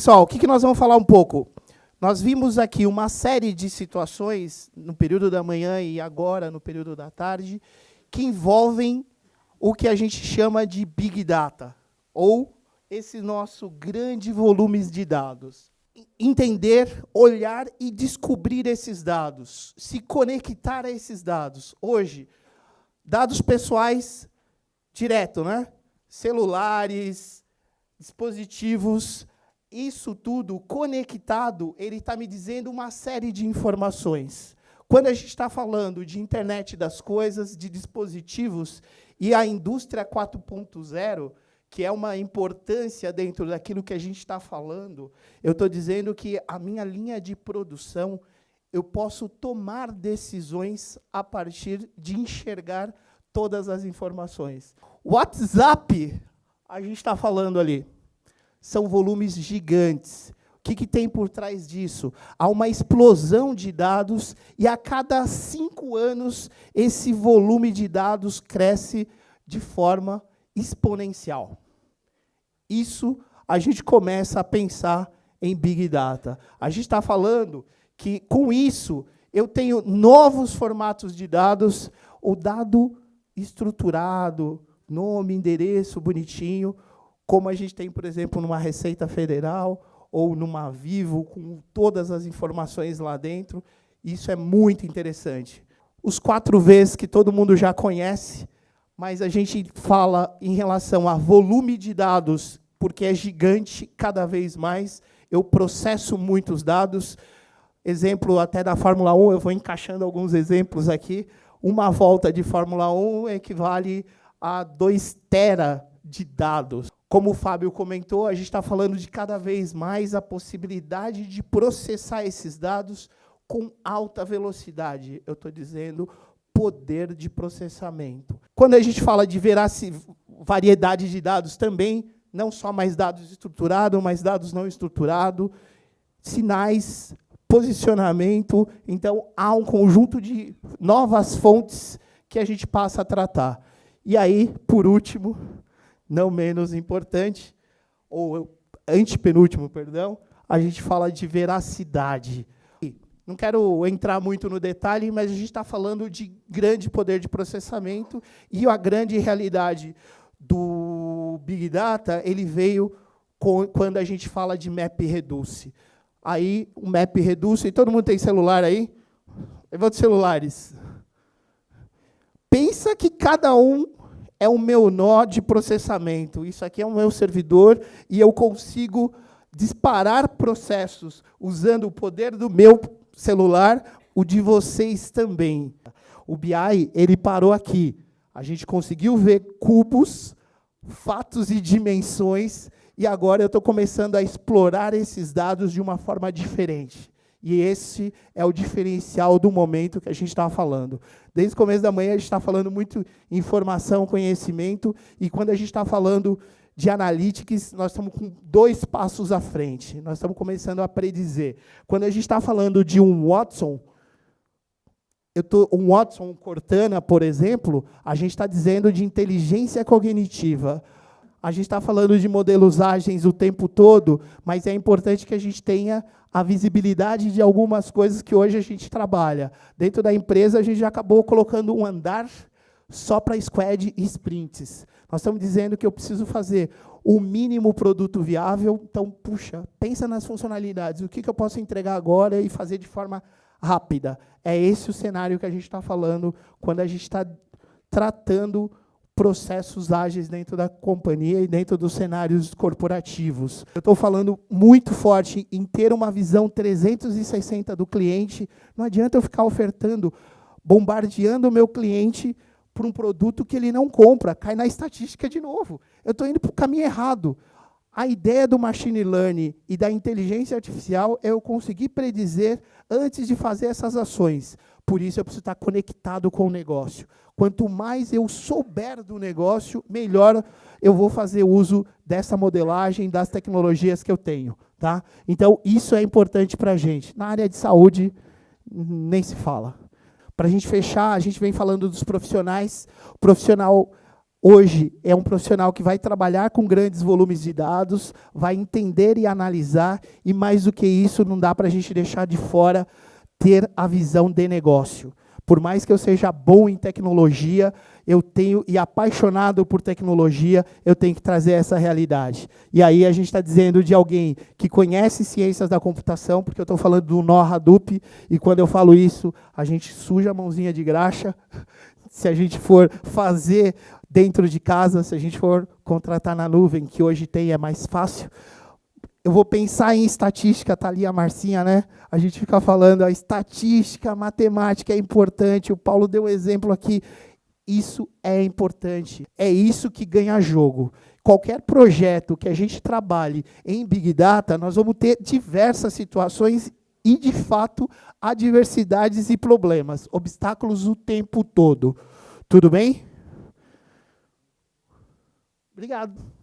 Pessoal, o que nós vamos falar um pouco? Nós vimos aqui uma série de situações, no período da manhã e agora, no período da tarde, que envolvem o que a gente chama de Big Data, ou esse nosso grande volume de dados. Entender, olhar e descobrir esses dados, se conectar a esses dados. Hoje, dados pessoais direto, né? Celulares, dispositivos, isso tudo conectado, ele está me dizendo uma série de informações. Quando a gente está falando de internet das coisas, de dispositivos, e a indústria 4.0, que é uma importância dentro daquilo que a gente está falando, eu estou dizendo que a minha linha de produção, eu posso tomar decisões a partir de enxergar todas as informações. O WhatsApp, a gente está falando ali, são volumes gigantes. O que tem por trás disso? Há uma explosão de dados e, a cada 5 anos, esse volume de dados cresce de forma exponencial. Isso, a gente começa a pensar em Big Data. A gente está falando que, com isso, eu tenho novos formatos de dados, o dado estruturado, nome, endereço, bonitinho, como a gente tem, por exemplo, numa Receita Federal ou numa Vivo, com todas as informações lá dentro. Isso é muito interessante. Os 4 Vs que todo mundo já conhece, mas a gente fala em relação a volume de dados, porque é gigante cada vez mais. Eu processo muitos dados. Exemplo até da Fórmula 1, eu vou encaixando alguns exemplos aqui. Uma volta de Fórmula 1 equivale a 2 tera de dados. Como o Fábio comentou, a gente está falando de cada vez mais a possibilidade de processar esses dados com alta velocidade. Eu estou dizendo poder de processamento. Quando a gente fala de variedade de dados também, não só mais dados estruturados, mas dados não estruturados, sinais, posicionamento. Então, há um conjunto de novas fontes que a gente passa a tratar. E aí, por último, não menos importante, ou antepenúltimo, perdão, a gente fala de veracidade. Não quero entrar muito no detalhe, mas a gente está falando de grande poder de processamento, e a grande realidade do Big Data, ele veio quando a gente fala de MapReduce. Aí, o MapReduce, e todo mundo tem celular aí? Levanta os celulares. Pensa que cada um é o meu nó de processamento. Isso aqui é o meu servidor e eu consigo disparar processos usando o poder do meu celular, o de vocês também. O BI, ele parou aqui. A gente conseguiu ver cubos, fatos e dimensões, e agora eu estou começando a explorar esses dados de uma forma diferente. E esse é o diferencial do momento que a gente estava falando. Desde o começo da manhã, a gente está falando muito informação, conhecimento, e quando a gente está falando de analytics, nós estamos com 2 passos à frente. Nós estamos começando a predizer. Quando a gente está falando de um Watson, um Watson Cortana, por exemplo, a gente está dizendo de inteligência cognitiva. A gente está falando de modelusagens o tempo todo, mas é importante que a gente tenha a visibilidade de algumas coisas que hoje a gente trabalha. Dentro da empresa, a gente já acabou colocando um andar só para squad e sprints. Nós estamos dizendo que eu preciso fazer o mínimo produto viável. Então, puxa, pensa nas funcionalidades. O que eu posso entregar agora e fazer de forma rápida? É esse o cenário que a gente está falando quando a gente está tratando processos ágeis dentro da companhia e dentro dos cenários corporativos. Eu estou falando muito forte em ter uma visão 360 do cliente. Não adianta eu ficar ofertando, bombardeando o meu cliente por um produto que ele não compra, cai na estatística de novo. Eu estou indo para o caminho errado. A ideia do machine learning e da inteligência artificial é eu conseguir predizer antes de fazer essas ações. Por isso, eu preciso estar conectado com o negócio. Quanto mais eu souber do negócio, melhor eu vou fazer uso dessa modelagem, das tecnologias que eu tenho. Tá? Então, isso é importante para a gente. Na área de saúde, nem se fala. Para a gente fechar, a gente vem falando dos profissionais. O profissional hoje é um profissional que vai trabalhar com grandes volumes de dados, vai entender e analisar, e mais do que isso, não dá para a gente deixar de fora ter a visão de negócio. Por mais que eu seja bom em tecnologia, eu tenho, e apaixonado por tecnologia, eu tenho que trazer essa realidade. E aí a gente está dizendo de alguém que conhece ciências da computação, porque eu estou falando do nó Hadoop, e quando eu falo isso, a gente suja a mãozinha de graxa. Se a gente for fazer dentro de casa, se a gente for contratar na nuvem, que hoje tem, é mais fácil. Eu vou pensar em estatística, está ali a Marcinha, né? A gente fica falando, a estatística, a matemática é importante, o Paulo deu um exemplo aqui. Isso é importante, é isso que ganha jogo. Qualquer projeto que a gente trabalhe em Big Data, nós vamos ter diversas situações e, de fato, adversidades e problemas, obstáculos o tempo todo. Tudo bem? Obrigado.